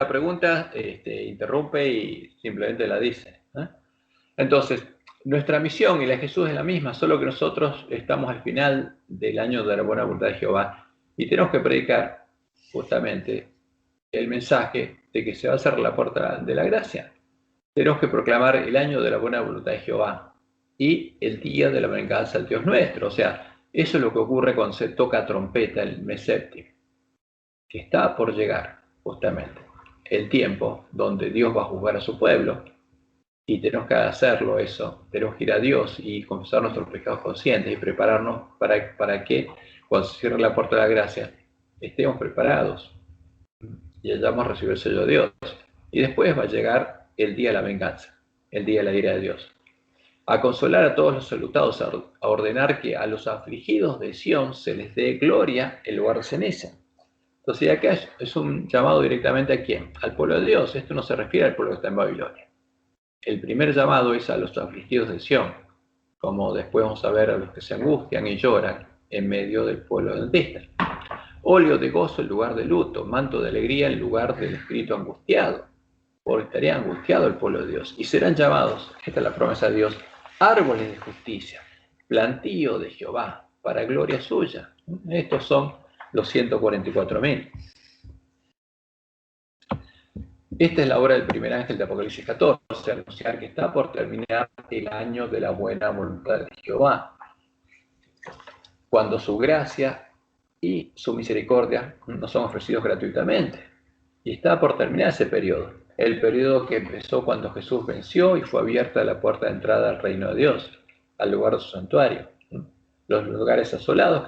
la pregunta, interrumpe y simplemente la dice. Entonces, nuestra misión y la de Jesús es la misma, solo que nosotros estamos al final del año de la buena voluntad de Jehová y tenemos que predicar justamente el mensaje de que se va a cerrar la puerta de la gracia. Tenemos que proclamar el año de la buena voluntad de Jehová y el día de la venganza del Dios nuestro. O sea, eso es lo que ocurre cuando se toca trompeta el mes séptimo, que está por llegar justamente el tiempo donde Dios va a juzgar a su pueblo y tenemos que hacerlo eso. Tenemos que ir a Dios y confesar nuestros pecados conscientes y prepararnos para que cuando se cierre la puerta de la gracia estemos preparados y hayamos recibido el sello de Dios. Y después va a llegar el día de la venganza, el día de la ira de Dios. A consolar a todos los enlutados, a ordenar que a los afligidos de Sión se les dé gloria en lugar de ceniza. Entonces acá es un llamado directamente ¿a quién? Al pueblo de Dios. Esto no se refiere al pueblo que está en Babilonia. El primer llamado es a los afligidos de Sión, como después vamos a ver a los que se angustian y lloran en medio del pueblo adventista. Óleo de gozo en lugar de luto, manto de alegría en lugar del espíritu angustiado, porque estaría angustiado el pueblo de Dios. Y serán llamados, esta es la promesa de Dios, árboles de justicia, plantío de Jehová, para gloria suya. Estos son los 144.000. Esta es la obra del primer ángel de Apocalipsis 14, anunciar que está por terminar el año de la buena voluntad de Jehová, cuando su gracia y su misericordia nos son ofrecidos gratuitamente. Y está por terminar ese periodo, el periodo que empezó cuando Jesús venció y fue abierta la puerta de entrada al reino de Dios, al lugar de su santuario. Los lugares asolados,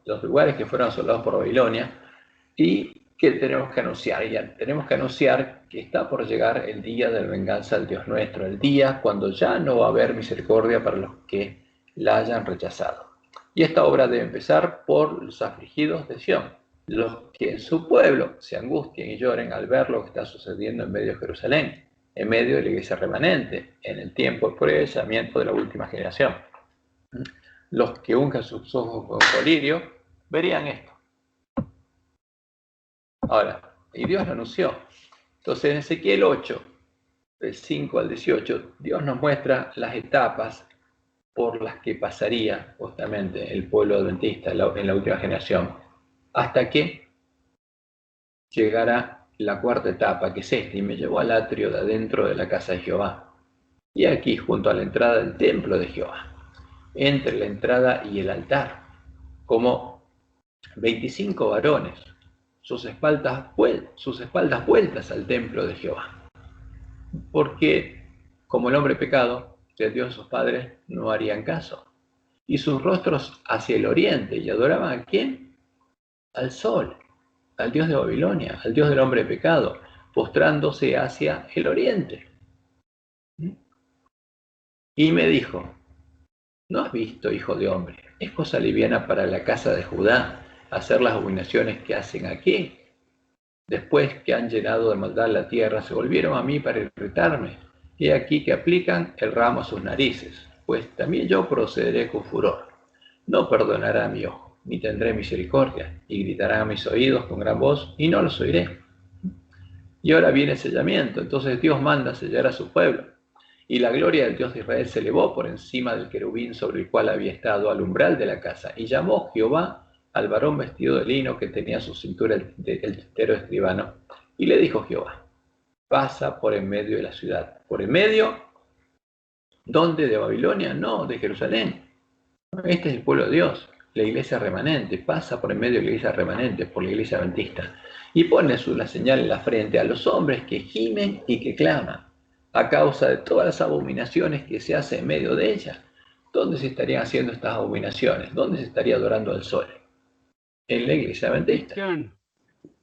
los lugares que fueron asolados por Babilonia, y que tenemos que anunciar. Ya tenemos que anunciar que está por llegar el día de la venganza del Dios nuestro, el día cuando ya no va a haber misericordia para los que la hayan rechazado. Y esta obra debe empezar por los afligidos de Sión, los que en su pueblo se angustien y lloren al ver lo que está sucediendo en medio de Jerusalén, en medio de la iglesia remanente, en el tiempo de procesamiento de la última generación. Los que unjan sus ojos con colirio verían esto. Ahora, y Dios lo anunció. Entonces en Ezequiel 8, del 5 al 18, Dios nos muestra las etapas por las que pasaría justamente el pueblo adventista en la última generación, hasta que llegara la cuarta etapa, que es esta, y me llevó al atrio de adentro de la casa de Jehová. Y aquí, junto a la entrada del templo de Jehová, entre la entrada y el altar, como 25 varones, sus espaldas vueltas al templo de Jehová. Porque, como el hombre pecado, de Dios sus padres no harían caso. Y sus rostros hacia el oriente, y adoraban ¿a quién? Al sol, al Dios de Babilonia, al Dios del hombre pecado, postrándose hacia el oriente. Y me dijo, ¿no has visto, hijo de hombre? ¿Es cosa liviana para la casa de Judá hacer las abominaciones que hacen aquí? Después que han llenado de maldad la tierra, se volvieron a mí para irritarme. He aquí que aplican el ramo a sus narices, pues también yo procederé con furor. No perdonará mi ojo, ni tendré misericordia, y gritarán a mis oídos con gran voz, y no los oiré. Y ahora viene el sellamiento, entonces Dios manda sellar a su pueblo. Y la gloria del Dios de Israel se elevó por encima del querubín sobre el cual había estado al umbral de la casa, y llamó Jehová al varón vestido de lino que tenía a su cintura el tintero escribano, y le dijo Jehová, pasa por en medio de la ciudad. ¿Por en medio? ¿Dónde? ¿De Babilonia? No, de Jerusalén. Este es el pueblo de Dios, la iglesia remanente, pasa por en medio de la iglesia remanente, por la iglesia adventista, y pone la señal en la frente a los hombres que gimen y que claman, a causa de todas las abominaciones que se hacen en medio de ella. ¿Dónde se estarían haciendo estas abominaciones? ¿Dónde se estaría adorando al sol? En la iglesia adventista. Cristian,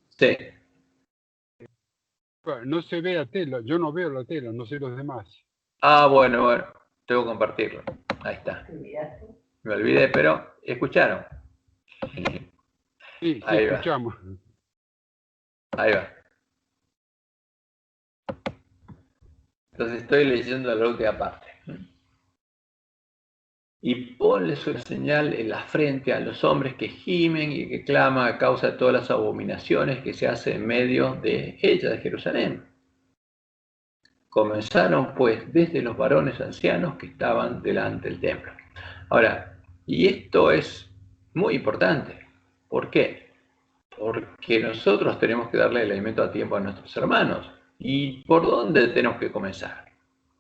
Sí. no se ve la tela, yo no veo la tela, no sé los demás. Ah, bueno, tengo que compartirlo. Ahí está. Me olvidé, pero ¿escucharon? Sí, Ahí va. escuchamos. Ahí va. Entonces estoy leyendo la última parte. y ponles una señal en la frente a los hombres que gimen y que claman a causa de todas las abominaciones que se hacen en medio de ella, de Jerusalén. Comenzaron pues desde los varones ancianos que estaban delante del templo. Ahora, y esto es muy importante. ¿Por qué? Porque nosotros tenemos que darle el alimento a tiempo a nuestros hermanos. ¿Y por dónde tenemos que comenzar?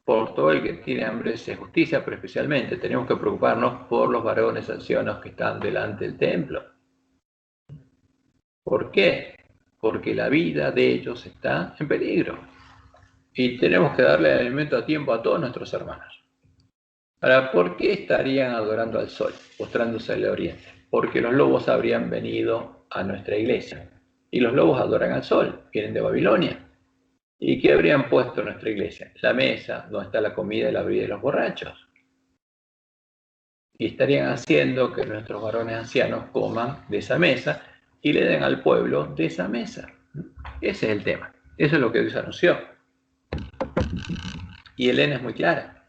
Por todo el que tiene hambre de justicia, pero especialmente tenemos que preocuparnos por los varones ancianos que están delante del templo. ¿Por qué? Porque la vida de ellos está en peligro. Y tenemos que darle el alimento a tiempo a todos nuestros hermanos. Ahora, ¿por qué estarían adorando al sol, postrándose al oriente? Porque los lobos habrían venido a nuestra iglesia. Y los lobos adoran al sol, vienen de Babilonia. ¿Y qué habrían puesto en nuestra iglesia? La mesa, donde está la comida y la bebida de los borrachos. Y estarían haciendo que nuestros varones ancianos coman de esa mesa y le den al pueblo de esa mesa. Ese es el tema. Eso es lo que Dios anunció. Y Elena es muy clara.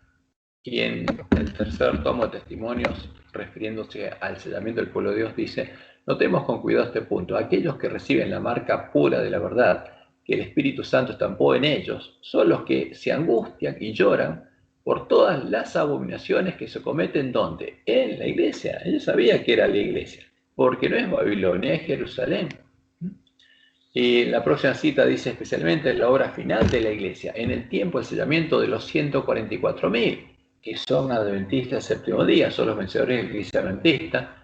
Y en el tercer tomo de Testimonios, refiriéndose al sellamiento del pueblo de Dios, dice: notemos con cuidado este punto. Aquellos que reciben la marca pura de la verdad, que el Espíritu Santo estampó en ellos, son los que se angustian y lloran por todas las abominaciones que se cometen, ¿dónde? En la iglesia. Ellos sabían que era la iglesia, porque no es Babilonia, es Jerusalén. Y la próxima cita dice especialmente la obra final de la iglesia, en el tiempo del sellamiento de los 144.000, que son adventistas del séptimo día, son los vencedores de la iglesia adventista,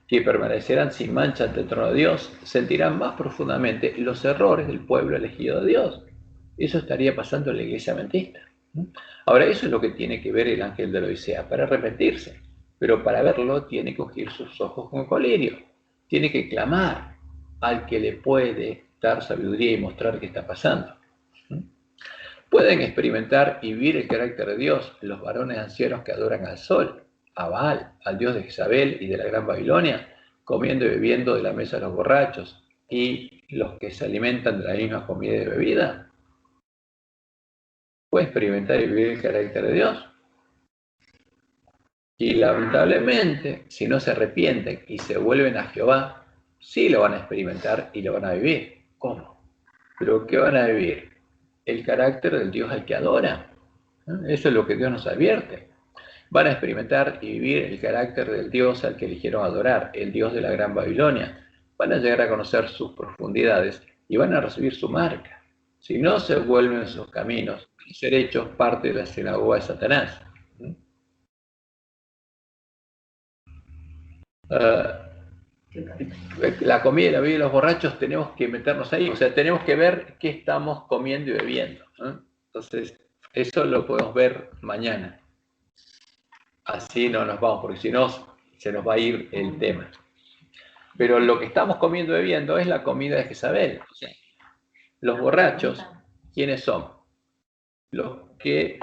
que permanecerán sin mancha ante el trono de Dios, sentirán más profundamente los errores del pueblo elegido de Dios. Eso estaría pasando en la iglesia adventista. Ahora, eso es lo que tiene que ver el ángel de la Odisea, para arrepentirse, pero para verlo tiene que ungir sus ojos con colirio, tiene que clamar al que le puede dar sabiduría y mostrar qué está pasando. Pueden experimentar y vivir el carácter de Dios los varones ancianos que adoran al sol, a Baal, al dios de Jezabel y de la gran Babilonia, comiendo y bebiendo de la mesa de los borrachos, y los que se alimentan de la misma comida y bebida. Pueden experimentar y vivir el carácter de Dios. Y lamentablemente, si no se arrepienten y se vuelven a Jehová, sí lo van a experimentar y lo van a vivir. ¿Cómo? ¿Pero qué van a vivir? El carácter del Dios al que adoran. Eso es lo que Dios nos advierte. Van a experimentar y vivir el carácter del Dios al que eligieron adorar, el Dios de la gran Babilonia. Van a llegar a conocer sus profundidades y van a recibir su marca. Si no se vuelven sus caminos, van a ser hechos parte de la sinagoga de Satanás. La comida y la bebida de los borrachos, tenemos que meternos ahí, o sea, tenemos que ver qué estamos comiendo y bebiendo. Entonces, eso lo podemos ver mañana. Así no nos vamos, porque si no, se nos va a ir el tema. Pero lo que estamos comiendo y bebiendo es la comida de Jezabel. O sea, los borrachos, ¿quiénes son? Los que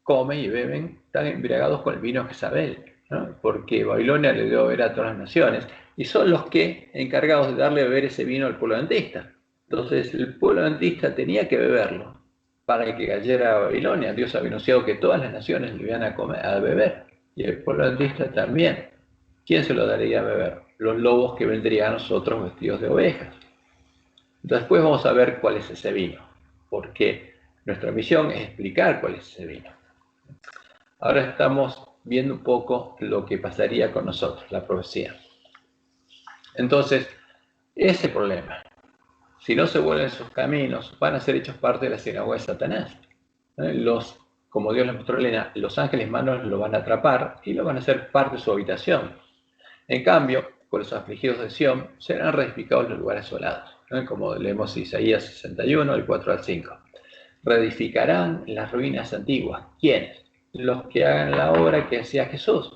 comen y beben, están embriagados con el vino de Jezabel, ¿no? Porque Babilonia le dio a beber a todas las naciones, y son los que encargados de darle a beber ese vino al pueblo adventista. Entonces el pueblo adventista tenía que beberlo para que cayera a Babilonia. Dios había anunciado que todas las naciones le iban a beber, y el pueblo adventista también. ¿Quién se lo daría a beber? Los lobos que vendrían a nosotros vestidos de ovejas. Después vamos a ver cuál es ese vino, porque nuestra misión es explicar cuál es ese vino. Ahora estamos viendo un poco lo que pasaría con nosotros, la profecía. Entonces, ese problema, si no se vuelven sus caminos, van a ser hechos parte de la sinagoga de Satanás. Como Dios les mostró a Elena, los ángeles malos lo van a atrapar y lo van a hacer parte de su habitación. En cambio, con los afligidos de Sión serán reedificados los lugares asolados, como leemos Isaías 61, del 4 al 5. Reedificarán las ruinas antiguas. ¿Quiénes? Los que hagan la obra que hacía Jesús.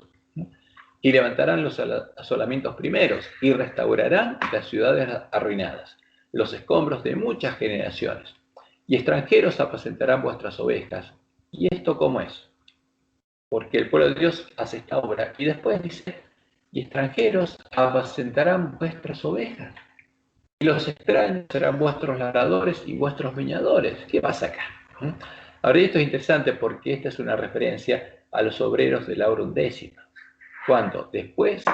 Y levantarán los asolamientos primeros y restaurarán las ciudades arruinadas, los escombros de muchas generaciones. Y extranjeros apacentarán vuestras ovejas. ¿Y esto cómo es? Porque el pueblo de Dios hace esta obra. Y después dice, y extranjeros apacentarán vuestras ovejas. Y los extraños serán vuestros labradores y vuestros viñadores. ¿Qué pasa acá? Ahora, esto es interesante porque esta es una referencia a los obreros de la hora undécima. ¿Cuándo? Después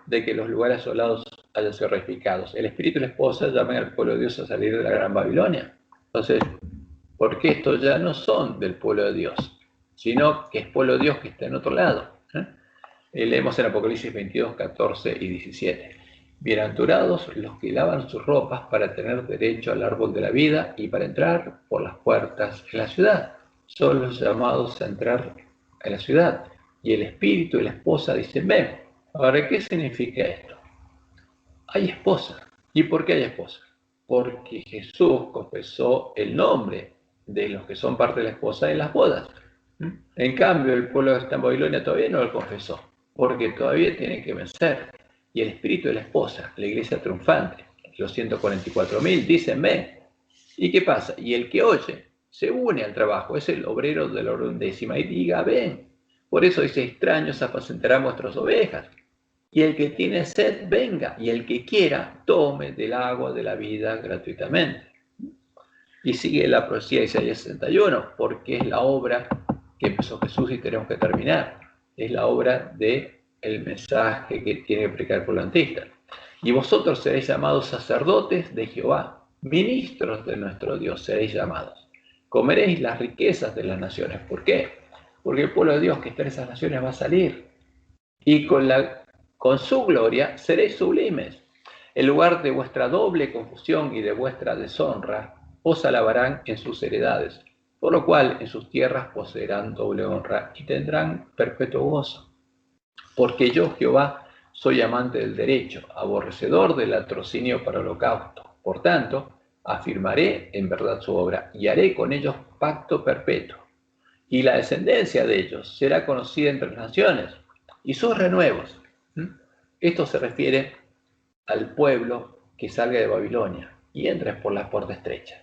de que los lugares asolados hayan sido reedificados. El espíritu y la esposa llaman al pueblo de Dios a salir de la gran Babilonia. Entonces, porque estos ya no son del pueblo de Dios, sino que es pueblo de Dios que está en otro lado. Leemos en Apocalipsis 22, 14 y 17. Bienaventurados los que lavan sus ropas para tener derecho al árbol de la vida y para entrar por las puertas en la ciudad. Son los llamados a entrar en la ciudad. Y el espíritu y la esposa dicen, ven. Ahora, ¿qué significa esto? Hay esposa. ¿Y por qué hay esposa? Porque Jesús confesó el nombre de los que son parte de la esposa en las bodas. En cambio, el pueblo que está en Babilonia todavía no lo confesó, porque todavía tiene que vencer. Y el espíritu de la esposa, la iglesia triunfante, los 144.000 dicen, ven. ¿Y qué pasa? Y el que oye se une al trabajo, es el obrero de la hora undécima y diga, ven. Por eso dice, extraños apacentarán vuestras ovejas. Y el que tiene sed, venga. Y el que quiera, tome del agua de la vida gratuitamente. Y sigue la profecía de Isaías 61, porque es la obra que empezó Jesús y tenemos que terminar. Es la obra del mensaje que tiene que predicar el pueblo antista. Y vosotros seréis llamados sacerdotes de Jehová, ministros de nuestro Dios seréis llamados. Comeréis las riquezas de las naciones. ¿Por qué? Porque el pueblo de Dios que está en esas naciones va a salir. Y con su gloria seréis sublimes. En lugar de vuestra doble confusión y de vuestra deshonra, os alabarán en sus heredades, por lo cual en sus tierras poseerán doble honra y tendrán perpetuo gozo. Porque yo, Jehová, soy amante del derecho, aborrecedor del latrocinio para holocausto. Por tanto, afirmaré en verdad su obra y haré con ellos pacto perpetuo. Y la descendencia de ellos será conocida entre las naciones, y sus renuevos. Esto se refiere al pueblo que salga de Babilonia y entre por la puerta estrecha.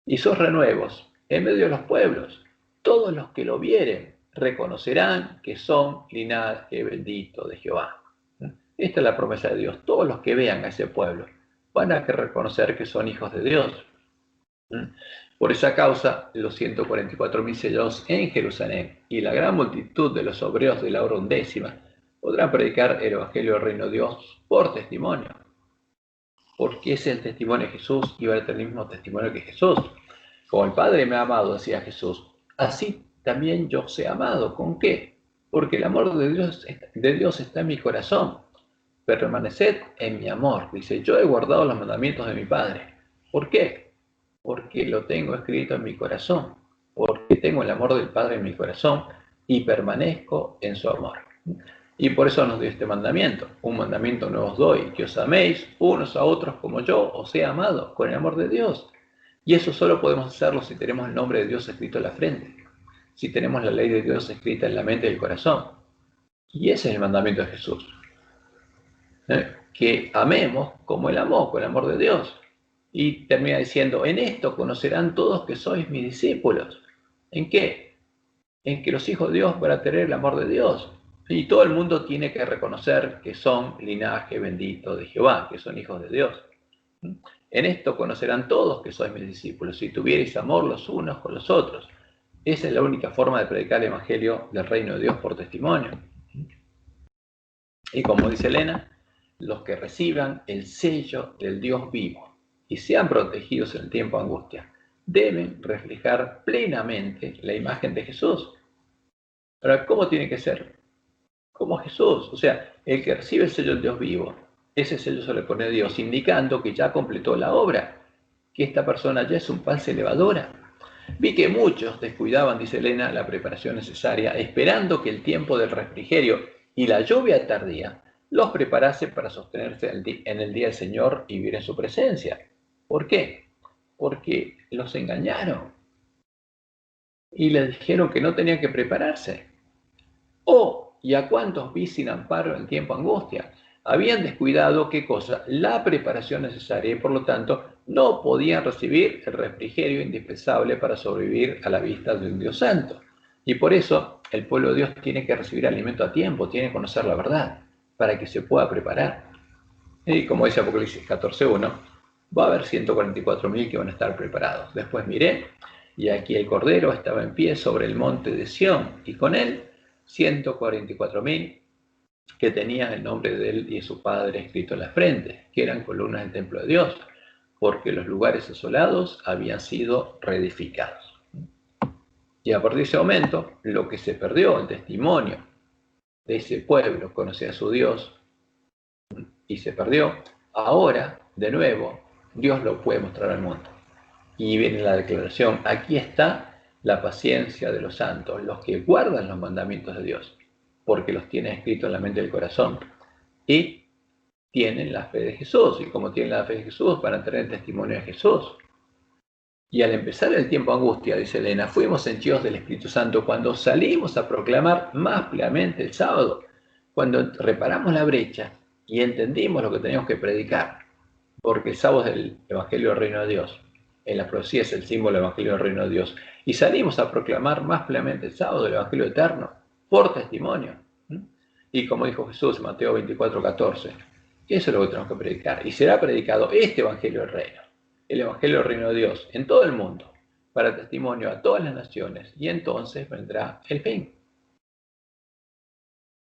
Y sus renuevos en medio de los pueblos, todos los que lo vieren reconocerán que son linaje bendito de Jehová. Esta es la promesa de Dios. Todos los que vean a ese pueblo van a reconocer que son hijos de Dios. Por esa causa, los 144.000 sellados en Jerusalén y la gran multitud de los obreros de la hora undécima podrán predicar el Evangelio del Reino de Dios por testimonio. Porque es el testimonio de Jesús y va a tener el mismo testimonio que Jesús. Como el Padre me ha amado, decía Jesús, así también yo os he amado. ¿Con qué? Porque el amor de Dios está en mi corazón. Permaneced en mi amor. Dice, yo he guardado los mandamientos de mi Padre. ¿Por qué? Porque lo tengo escrito en mi corazón. Porque tengo el amor del Padre en mi corazón y permanezco en su amor. Y por eso nos dio este mandamiento. Un mandamiento nuevo os doy, que os améis unos a otros como yo os he amado, con el amor de Dios. Y eso solo podemos hacerlo si tenemos el nombre de Dios escrito en la frente, si tenemos la ley de Dios escrita en la mente y el corazón. Y ese es el mandamiento de Jesús. Que amemos como Él amó, con el amor de Dios. Y termina diciendo, en esto conocerán todos que sois mis discípulos. ¿En qué? En que los hijos de Dios van a tener el amor de Dios. Y todo el mundo tiene que reconocer que son linaje bendito de Jehová, que son hijos de Dios. En esto conocerán todos que sois mis discípulos, si tuvierais amor los unos con los otros. Esa es la única forma de predicar el Evangelio del Reino de Dios por testimonio. Y como dice Elena, los que reciban el sello del Dios vivo y sean protegidos en el tiempo de angustia, deben reflejar plenamente la imagen de Jesús. Ahora, ¿cómo tiene que ser? Como Jesús. O sea, el que recibe el sello del Dios vivo, ese sello se le pone a Dios, indicando que ya completó la obra, que esta persona ya es un pan elevadora. Vi que muchos descuidaban, dice Elena, la preparación necesaria, esperando que el tiempo del refrigerio y la lluvia tardía los preparase para sostenerse en el día del Señor y vivir en su presencia. ¿Por qué? Porque los engañaron y les dijeron que no tenían que prepararse. ¿Y a cuántos vi sin amparo en tiempo de angustia? Habían descuidado, ¿qué cosa? La preparación necesaria y por lo tanto no podían recibir el refrigerio indispensable para sobrevivir a la vista de un Dios santo. Y por eso el pueblo de Dios tiene que recibir alimento a tiempo, tiene que conocer la verdad para que se pueda preparar. Y como dice Apocalipsis 14:1, va a haber 144.000 que van a estar preparados. Después miré y aquí el Cordero estaba en pie sobre el monte de Sión y con él 144.000 que tenían el nombre de él y de su padre escrito en la frente, que eran columnas del templo de Dios, porque los lugares asolados habían sido reedificados. Y a partir de ese momento, lo que se perdió, el testimonio de ese pueblo, conocía a su Dios y se perdió, ahora, de nuevo, Dios lo puede mostrar al mundo. Y viene la declaración, aquí está la paciencia de los santos, los que guardan los mandamientos de Dios, porque los tienen escritos en la mente del corazón y tienen la fe de Jesús. Y como tienen la fe de Jesús, van a tener testimonio de Jesús. Y al empezar el tiempo de angustia, dice Elena, fuimos henchidos del Espíritu Santo cuando salimos a proclamar más plenamente el sábado, cuando reparamos la brecha y entendimos lo que teníamos que predicar, porque el sábado es el Evangelio del Reino de Dios. En la profecía es el símbolo del Evangelio del Reino de Dios. Y salimos a proclamar más plenamente el sábado del Evangelio eterno, por testimonio. Y como dijo Jesús en Mateo 24:14, eso es lo que tenemos que predicar. Y será predicado este Evangelio del Reino, el Evangelio del Reino de Dios, en todo el mundo, para testimonio a todas las naciones. Y entonces vendrá el fin.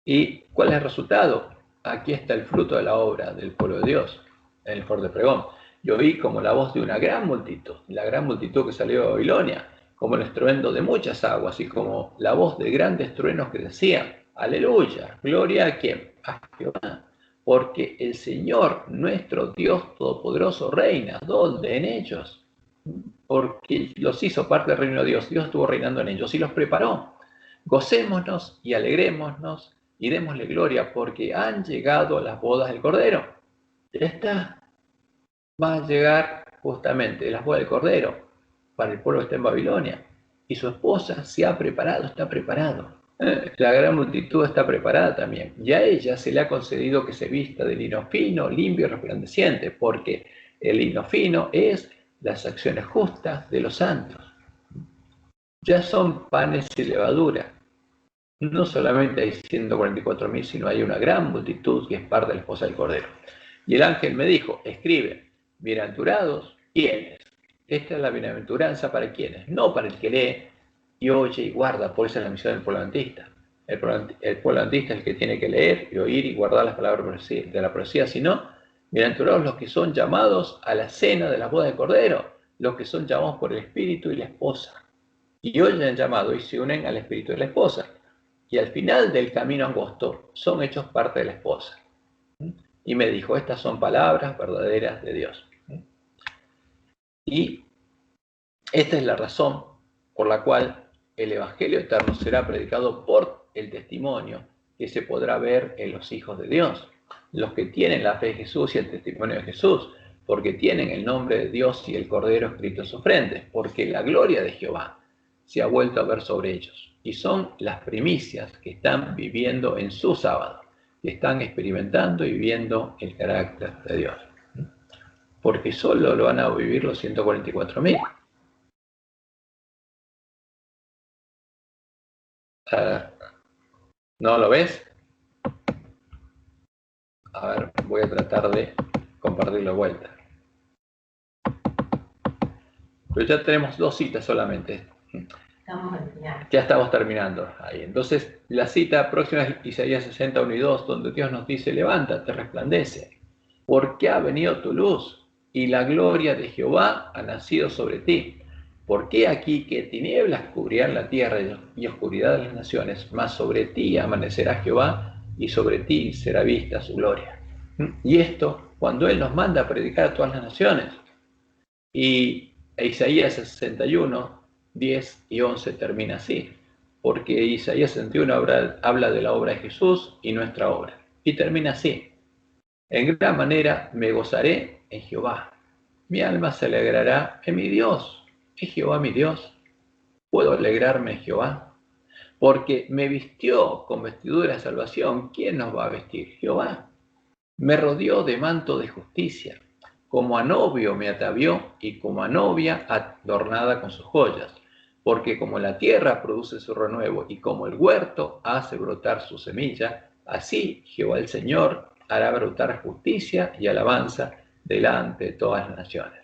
¿Y cuál es el resultado? Aquí está el fruto de la obra del pueblo de Dios, en el fuerte pregón. Yo oí como la voz de una gran multitud, la gran multitud que salió de Babilonia, como el estruendo de muchas aguas y como la voz de grandes truenos que decían, aleluya, gloria a quién, a Jehová, porque el Señor, nuestro Dios Todopoderoso, reina. ¿Dónde? En ellos. Porque los hizo parte del reino de Dios. Dios estuvo reinando en ellos y los preparó. Gocémonos y alegrémonos y démosle gloria porque han llegado las bodas del Cordero. Esta va a llegar justamente las bodas del Cordero para el pueblo que está en Babilonia. Y su esposa se ha preparado, está preparado. La gran multitud está preparada también. Y a ella se le ha concedido que se vista de lino fino, limpio y resplandeciente, porque el lino fino es las acciones justas de los santos. Ya son panes y levadura. No solamente hay 144.000, sino hay una gran multitud que es parte de la esposa del Cordero. Y el ángel me dijo, escribe, bienaventurados quienes. Esta es la bienaventuranza para quienes, no para el que lee y oye y guarda, por eso es la misión del pueblo adventista. El pueblo adventista es el que tiene que leer y oír y guardar las palabras de la profecía, sino bienaventurados los que son llamados a la cena de la boda del Cordero, los que son llamados por el Espíritu y la esposa. Y oyen el llamado y se unen al Espíritu de la esposa. Y al final del camino angosto son hechos parte de la esposa. Y me dijo, estas son palabras verdaderas de Dios. Y esta es la razón por la cual el Evangelio eterno será predicado por el testimonio que se podrá ver en los hijos de Dios, los que tienen la fe de Jesús y el testimonio de Jesús, porque tienen el nombre de Dios y el Cordero escrito en sus frentes, porque la gloria de Jehová se ha vuelto a ver sobre ellos. Y son las primicias que están viviendo en su sábado, que están experimentando y viviendo el carácter de Dios. Porque solo lo van a vivir los 144.000. ¿No lo ves? A ver, voy a tratar de compartirlo de vuelta. Pero ya tenemos 2 citas solamente. Ya estamos terminando ahí. Entonces, la cita próxima es Isaías 61 y 2, donde Dios nos dice, levántate, resplandece, porque ha venido tu luz, y la gloria de Jehová ha nacido sobre ti. Porque aquí que tinieblas cubrirán la tierra y oscuridad de las naciones, mas sobre ti amanecerá Jehová, y sobre ti será vista su gloria. Y esto, cuando Él nos manda a predicar a todas las naciones. Y Isaías 61, 10 y 11 termina así, porque Isaías 61 habla de la obra de Jesús y nuestra obra. Y termina así, en gran manera me gozaré en Jehová, mi alma se alegrará en mi Dios. ¿Es Jehová mi Dios? ¿Puedo alegrarme en Jehová? Porque me vistió con vestidura de salvación. ¿Quién nos va a vestir? Jehová. Me rodeó de manto de justicia. Como a novio me atavió y como a novia adornada con sus joyas. Porque como la tierra produce su renuevo y como el huerto hace brotar su semilla, así Jehová el Señor hará brotar justicia y alabanza delante de todas las naciones.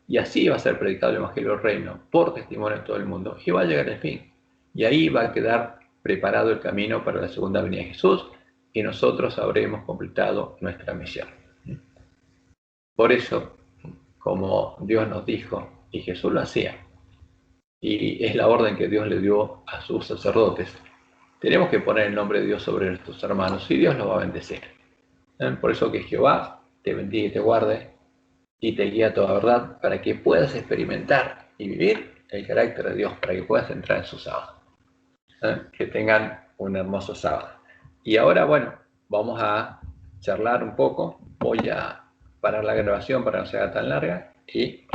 Y así va a ser predicado el Evangelio del Reino por testimonio de todo el mundo. Y va a llegar el fin. Y ahí va a quedar preparado el camino para la segunda venida de Jesús, y nosotros habremos completado nuestra misión. Por eso, como Dios nos dijo, y Jesús lo hacía, y es la orden que Dios le dio a sus sacerdotes, tenemos que poner el nombre de Dios sobre nuestros hermanos y Dios los va a bendecir. Por eso que Jehová te bendiga y te guarde y te guía a toda verdad para que puedas experimentar y vivir el carácter de Dios, para que puedas entrar en su sábado. Que tengan un hermoso sábado. Y ahora, bueno, vamos a charlar un poco. Voy a parar la grabación para que no sea tan larga y